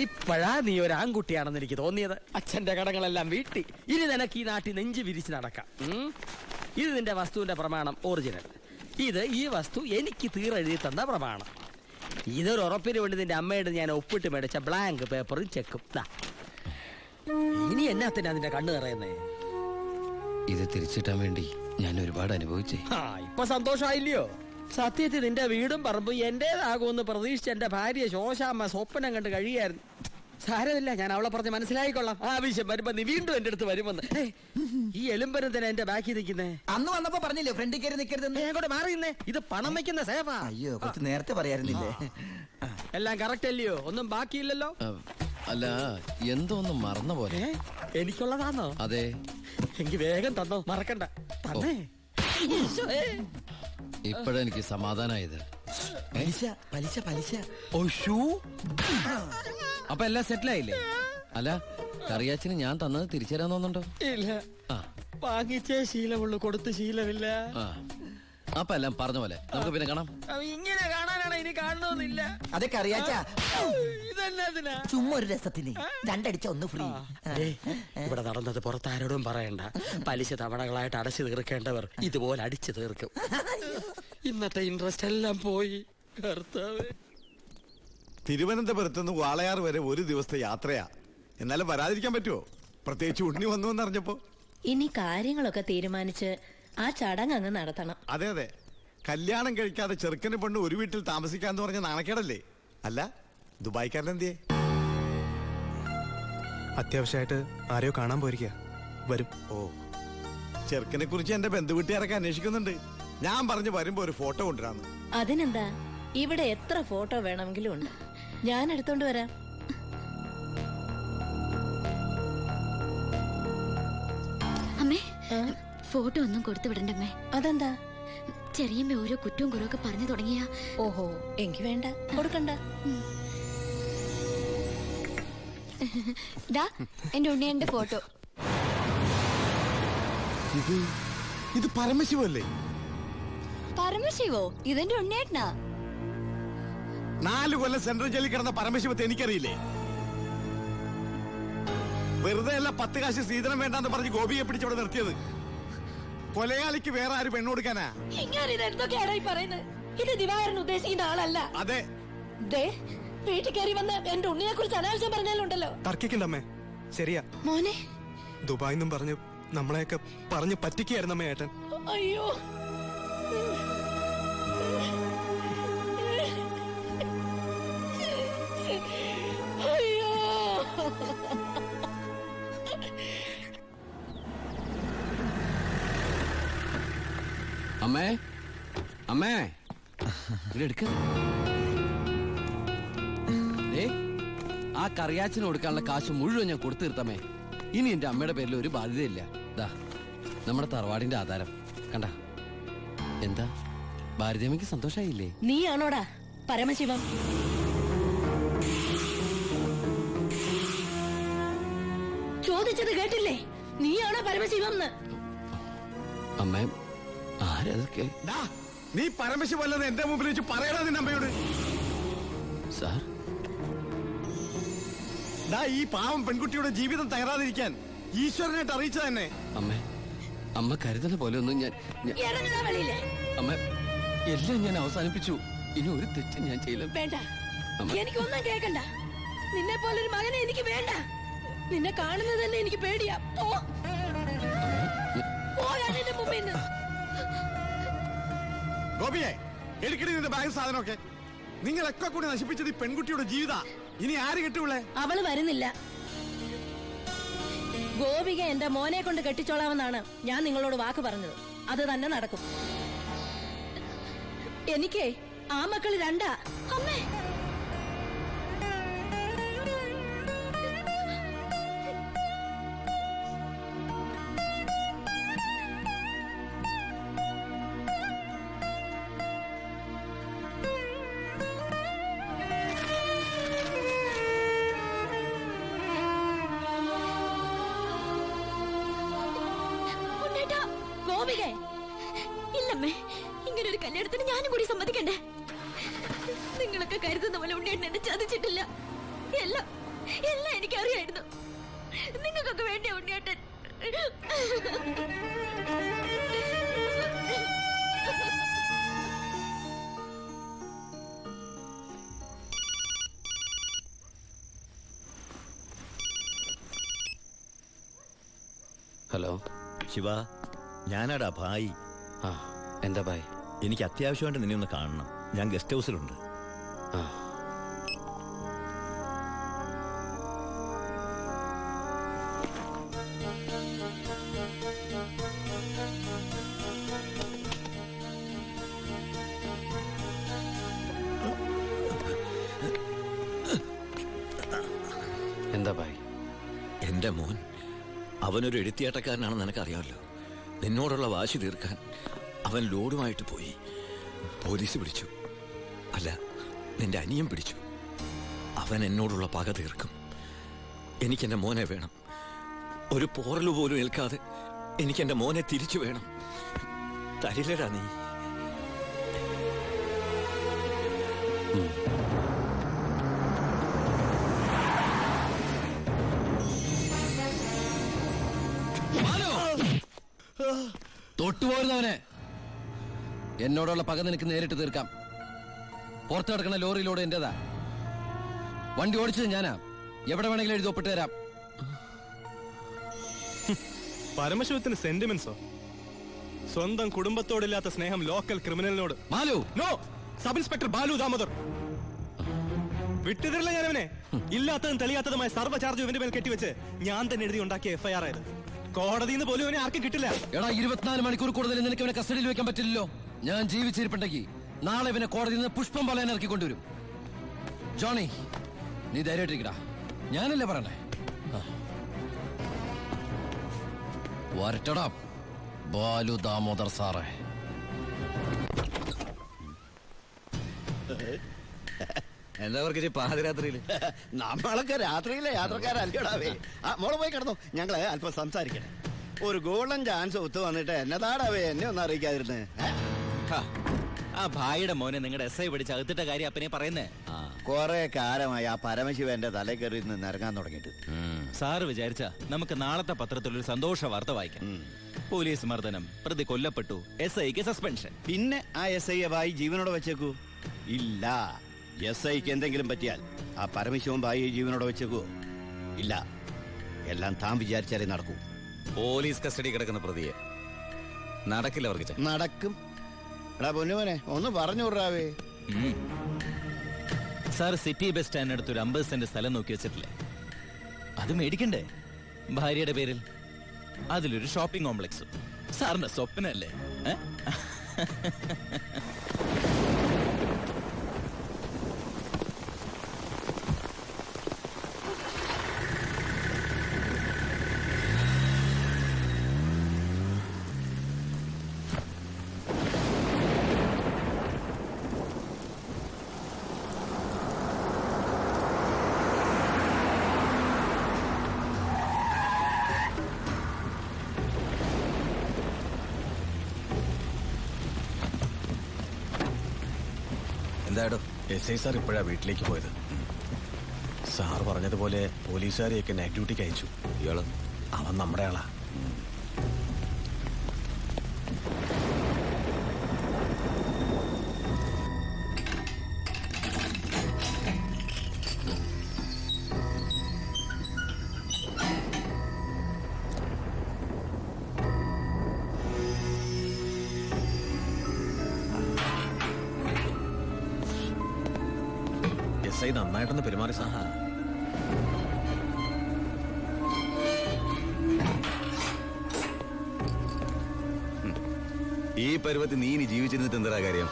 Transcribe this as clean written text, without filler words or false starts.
ഇപ്പോഴാ നീ ഒരു ആൺകുട്ടിയാണെന്ന് എനിക്ക് തോന്നിയത്. അച്ഛന്റെ കടങ്ങളെല്ലാം വീട്ടി. ഇനി നിനക്ക് ഈ നാട്ടിൽ നെഞ്ചു വിരിച്ച് നടക്കാം. ഇത് നിന്റെ വസ്തുവിന്റെ പ്രമാണം ഒറിജിനൽ. ഇത് ഈ വസ്തു എനിക്ക് തീരെഴുതി തന്ന പ്രമാണം. ഇതൊരു ഉറപ്പിന് വേണ്ടി നിന്റെ അമ്മയുടെ ഞാൻ ഒപ്പിട്ട് മേടിച്ച ബ്ലാങ്ക് പേപ്പറും ചെക്കും. ഇനി എന്നാത്തിനാ നിന്റെ കണ്ണു നിറയുന്നേ? ഇത് തിരിച്ചിട്ടാൻ വേണ്ടി ഞാൻ ഒരുപാട് അനുഭവിച്ചേ. ഇപ്പൊ സന്തോഷമായില്ലയോ? സത്യത്തിൽ നിന്റെ വീടും പറമ്പും എന്റേതാകുമെന്ന് പ്രതീക്ഷിച്ച് എന്റെ ഭാര്യ ശോശാമ്മ സ്വപ്നം കണ്ട് കഴിയായിരുന്നു. സാരമില്ല, ഞാൻ അവളെ പറഞ്ഞ് മനസ്സിലായിക്കൊള്ളാം. ആവശ്യം വരുമ്പോ നീ വീണ്ടും എന്റെ അടുത്ത് വരുമെന്ന്. ഈ എലുമ്പനും തന്നെ എന്റെ ബാക്കി നിൽക്കുന്നേ. അന്ന് വന്നപ്പോ പറഞ്ഞില്ലേ ഫ്രണ്ടിൽ കയറി നിൽക്കരുതെന്ന്. അങ്ങോട്ട് മാറിയുന്നേ, ഇത് പണം വെക്കുന്ന സേവാ. അയ്യോ, കുറച്ച് നേരത്തെ പറയായിരുന്നില്ലേ? എല്ലാം കറക്റ്റ് അല്ലയോ? ഒന്നും ബാക്കിയില്ലല്ലോ. അല്ല, എന്തോ ഒന്ന് മറന്ന പോലെ. എനിക്കുള്ളതാണോ? അതെ. എനിക്ക് വേഗം തന്നോ, മറക്കണ്ട. തന്നേ. ഇപ്പഴെനിക്ക് സമാധാനായത്. പലിശ പലിശ പലിശ. അപ്പൊ എല്ലാം സെറ്റിലായില്ലേ? അല്ല, കറിയാച്ചിന് ഞാൻ തന്നത് തിരിച്ചു തരാൻ തോന്നുന്നുണ്ടോ? ഇല്ല, വാങ്ങിച്ചേ ശീലമുള്ളൂ, കൊടുത്ത് ശീലമില്ല. അപ്പൊ എല്ലാം പറഞ്ഞ പോലെ നമുക്ക് പിന്നെ കാണാം. ഇങ്ങനെ കാണാനാണ്, ഇനി കാണണമെന്നില്ല. അതൊക്കെ അറിയാച്ചാ. ഇതെന്നാ ചുമ്മാ ഒരു രസത്തിന് രണ്ടടിച്ച ഒന്ന് ഫ്രീ. ഇവിടെ നടന്നത് പുറത്താരോടും പറയണ്ട. പലിശ തവണകളായിട്ട് അടച്ചു തീർക്കേണ്ടവർ ഇതുപോലെ അടിച്ചു തീർക്കും. ഇന്നത്തെ ഇൻട്രസ്റ്റ് എല്ലാം പോയി. തിരുവനന്തപുരത്ത് നിന്ന് വാളയാർ വരെ ഒരു ദിവസത്തെ യാത്രയാ. എന്നാലും വരാതിരിക്കാൻ പറ്റുമോ? പ്രത്യേകിച്ച് ഉണ്ണി വന്നു എന്നറിഞ്ഞപ്പോ. ഇനി കാര്യങ്ങളൊക്കെ തീരുമാനിച്ച് ആ ചടങ്ങ് അങ്ങ് നടത്തണം. അതെ അതെ, കല്യാണം കഴിക്കാതെ ചെറുക്കന് പെണ്ണ് ഒരു വീട്ടിൽ താമസിക്കാന്ന് പറഞ്ഞ നാണക്കേടല്ലേ? അല്ല, ദുബായ്ക്കാരനെന്തിയെ? അത്യാവശ്യമായിട്ട് ആരെയോ കാണാൻ പോയിരിക്കുക. വരും. ഓ, ചെറുക്കനെ കുറിച്ച് എന്റെ ബന്ധുവീട്ടുകാരൊക്കെ അന്വേഷിക്കുന്നുണ്ട്. ഞാൻ പറഞ്ഞു വരുമ്പോ ഒരു ഫോട്ടോ കൊണ്ടുവരാന്ന്. അതിനെന്താ, ഇവിടെ എത്ര ഫോട്ടോ വേണമെങ്കിലും ഉണ്ട്. ഞാൻ എടുത്തോണ്ട് വരാം. അമ്മേ, ഫോട്ടോ ഒന്നും കൊടുത്തു വിടണ്ടമ്മേ. അതെന്താ? ചെറിയമ്മ ഓരോ കുറ്റവും കുറവൊക്കെ പറഞ്ഞു തുടങ്ങിയ. ഓഹോ, എനിക്ക് വേണ്ട, കൊടുക്കണ്ട. എന്റെ ഉണ്ണിയന്റെ ഫോട്ടോ. ഇത് പരമശിവല്ലേ? പരമശിവോ? ഇതെന്റെ ഉണ്ണിയേട്ടനാ. 4 കൊല്ലം സെൻട്രൽ ജയിലിൽ കിടന്ന പരമശിവത്തെ എനിക്കറിയില്ലേ? വെറുതെ അല്ല 10 കാശ് ശ്രീധരൻ വേണ്ടാന്ന് പറഞ്ഞ് ഗോപിയെ പിടിച്ചവിടെ നിർത്തിയത്. കൊലയാളിക്ക് വേറെ ആര് പെണ്ണു കൊടുക്കാനാ? എന്തൊക്കെയാണ് പറയുന്നത്? ഇത് ദിവാകരൻ ഉദ്ദേശിക്കുന്ന ആളല്ല. അതെ, വീട്ടിൽ കയറി വന്ന് എന്റെ ഉണ്ണിയെ കുറിച്ച് അനാവശ്യം പറഞ്ഞാലുണ്ടല്ലോ. തർക്കിക്കണ്ടമ്മേ. ശരിയാ മോനെ, ദുബായിന്നും പറഞ്ഞ് നമ്മളെയൊക്കെ പറഞ്ഞു പറ്റിക്കായിരുന്നമ്മേ ഏട്ടൻ. അയ്യോ, അയ്യോ. അമ്മേ, അമ്മേ, എടുക്ക. ആ കറിയാച്ചിന് കൊടുക്കാനുള്ള കാശ് മുഴുവൻ ഞാൻ കൊടുത്തു തീർത്തമ്മേ. ഇനി എന്റെ അമ്മയുടെ പേരിൽ ഒരു ബാധ്യതയില്ല. ദാ നമ്മുടെ തറവാടിന്റെ ആധാരം കണ്ട. എന്താ ഭാരതിയമ്മയ്ക്ക് സന്തോഷായില്ലേ? നീയാണോടാ പരമശിവം? ചോദിച്ചത് കേട്ടില്ലേ? നീയാണോ പരമശിവം? അമ്മേ, ആരതൊക്കെ? നീ പരമശിവല്ലെന്ന് എന്റെ മുമ്പിൽ വെച്ച് പറയണ നിന്റെ അമ്മയോട്. സാർ, ഈ പാവം പെൺകുട്ടിയുടെ ജീവിതം തകരാതിരിക്കാൻ ഈശ്വരനായിട്ട് അറിയിച്ച തന്നെ. അമ്മേ, അമ്മ കരുതുന്ന പോലെ ഒന്നും ഞാൻ അമ്മ എല്ലാം ഞാൻ അവസാനിപ്പിച്ചു. ഇനി ഒരു തെറ്റ് ഞാൻ ചെയ്യില്ല. വേണ്ട, എനിക്കൊന്നും കേൾക്കണ്ട. നിന്നെ പോലൊരു മകനെ എനിക്ക് വേണ്ട. നിന്നെ കാണുന്നത് തന്നെ എനിക്ക് പേടിയാ. ഗോപിയെ, എടുക്കടി നിന്റെ ബാഗ് സാധനമൊക്കെ. നിങ്ങളൊക്കെ കൂടി നശിപ്പിച്ചത് ഈ പെൺകുട്ടിയുടെ ജീവിത. ഇനി ആര് കെട്ടുള്ളേ? അവള് വരുന്നില്ല. ഗോപിക എന്റെ മോനെ കൊണ്ട് കെട്ടിച്ചോളാമെന്നാണ് ഞാൻ നിങ്ങളോട് വാക്ക് പറഞ്ഞത്. അത് തന്നെ നടക്കും. എനിക്ക് ആ മക്കള് 2. അമ്മേ, ഇല്ലമ്മേ, ഇങ്ങനൊരു കല്യാണത്തിന് ഞാനും കൂടി സമ്മതിക്കണ്ടേ? നിങ്ങളൊക്കെ കരുതുന്ന പോലെ ഉണ്ണിയേട്ടൻ എന്നെ ചതിച്ചിട്ടില്ല. എല്ലാം എല്ലാം എനിക്കറിയായിരുന്നു. നിങ്ങൾക്കൊക്കെ വേണ്ടിയ ഉണ്ണിയേട്ടൻ. ഹലോ ശിവ, ഞാനാടാ ഭായി. ആ എന്താ ഭായ്? എനിക്ക് അത്യാവശ്യമായിട്ട് നിന്നെ ഒന്ന് കാണണം. ഞാൻ ഗസ്റ്റ് ഹൗസിലുണ്ട്. ആ എന്താ ഭായ്? എന്റെ മോൻ അവനൊരു എഴുത്തിയാട്ടക്കാരനാണെന്ന് നിനക്കറിയാമല്ലോ. നിന്നോടുള്ള വാശി തീർക്കാൻ അവൻ ലോഡുമായിട്ട് പോയി. പോലീസ് പിടിച്ചു. അല്ല, നിന്റെ അനിയൻ പിടിച്ചു. അവൻ എന്നോടുള്ള പക തീർക്കും. എനിക്കെന്റെ മോനെ വേണം. ഒരു പോറൽ പോലും ഏൽക്കാതെ എനിക്കെന്റെ മോനെ തിരിച്ചു വേണം. തരില്ലടാ നീ. തൊട്ടുപോരുന്നവനെ. എന്നോടുള്ള പക നിനക്ക് നേരിട്ട് തീർക്കാം. പുറത്തു കിടക്കുന്ന ലോറിയിലൂടെ എന്റേതാ. വണ്ടി ഓടിച്ചത് ഞാനാ. എവിടെ വേണമെങ്കിലും എഴുതി ഒപ്പിട്ട് തരാം. പരമശിവത്തിന് സെന്റിമെന്റ്സോ? സ്വന്തം കുടുംബത്തോടില്ലാത്ത സ്നേഹം ലോക്കൽ ക്രിമിനലിനോട്. Malu, no. Sub inspector Balu Damodar. വിട്ടുതരില്ല ഞാനവനെ. ഇല്ലാത്തതും തെളിയാത്തതുമായ സർവ്വ ചാർജ് ഇവന്റെ മേൽ കെട്ടിവെച്ച് ഞാൻ തന്നെ എഴുതി ഉണ്ടാക്കിയ FIR ആയത്. കോടതിയിൽ നിന്ന് പോലും അവനെ ആർക്കും കിട്ടില്ല. എടാ, 24 മണിക്കൂർ കൂടുതൽ നിനക്ക് ഇവനെ കസ്റ്റഡിയിൽ വെക്കാൻ പറ്റില്ലല്ലോ. ഞാൻ ജീവിച്ചിരിപ്പുണ്ടെങ്കിൽ നാളെ ഇവനെ കോടതിയിൽ നിന്ന് പുഷ്പം പോലെ ഇറക്കി കൊണ്ടുവരും. ജോണി, നീ ധൈര്യമായിട്ടിരിക്കടാ. ഞാനല്ലേ പറഞ്ഞേ. വരട്ടടാ ബാലു ദാമോദർ സാറേ. എന്താ അവർക്ക് പാതിരാത്രിയിൽ? നമ്മളൊക്കെ രാത്രിയിലെ യാത്രക്കാരല്ലേടാവേ. മോളെ പോയി കിടന്നു, ഞങ്ങള് അല്പം സംസാരിക്കണേ. ഒരു ഗോൾഡൻ ചാൻസ് ഒത്തു വന്നിട്ട് എന്നതാടാവേ എന്നെ ഒന്നും അറിയിക്കാതിരുന്നേ. ആ ഭായിയുടെ മോനെ നിങ്ങളുടെ SI പിടിച്ച് അകത്തിട്ട കാര്യം അപ്പനെ പറയുന്നേ. കൊറേ കാലമായി ആ പരമശിവന്റെ തലേ കയറി നിന്ന് ഇറങ്ങാൻ തുടങ്ങിയിട്ട്. സാറ് വിചാരിച്ച നമുക്ക് നാളത്തെ പത്രത്തിൽ ഒരു സന്തോഷ വാർത്ത വായിക്കാം. പോലീസ് മർദ്ദനം, പ്രതി കൊല്ലപ്പെട്ടു, SIക്ക് സസ്പെൻഷൻ. പിന്നെ ആ SI ഭായി ജീവനോടെ വെച്ചേക്കൂ? ഇല്ല. SIക്ക് എന്തെങ്കിലും പറ്റിയാൽ ആ പരമശിവൻ ഭായി ജീവനോടെ വെച്ചേക്കൂ? ഇല്ല. എല്ലാം താൻ വിചാരിച്ചാലേ നടക്കൂ. പോലീസ് കസ്റ്റഡി കിടക്കുന്ന പ്രതിയെ നടക്കില്ല അവർക്ക്. നടക്കും. എടാ പൊന്നുമോനെ, ഒന്ന് പറഞ്ഞു വിടാവേ. സാർ സിറ്റി ബസ് സ്റ്റാൻഡിനടുത്ത് ഒരു 50 സെന്റ് സ്ഥലം നോക്കി വെച്ചിട്ടില്ലേ? അത് മേടിക്കണ്ടേ ഭാര്യയുടെ പേരിൽ? അതിലൊരു ഷോപ്പിംഗ് കോംപ്ലക്സ്. സാറിന്റെ സ്വപ്നല്ലേ? എന്താടോ? SI സാർ ഇപ്പോഴാ വീട്ടിലേക്ക് പോയത്. സാർ പറഞ്ഞതുപോലെ പോലീസുകാരെയൊക്കെ നൈറ്റ് ഡ്യൂട്ടിക്ക് അയച്ചു. ഇയാള് അവൻ നമ്മുടെ ആളാ. SI നന്നായിട്ടൊന്ന് പെരുമാറി സാർ. ഈ പരുവത്തിൽ നീ ഇനി ജീവിച്ചിരുന്നിട്ട് എന്താ കാര്യം?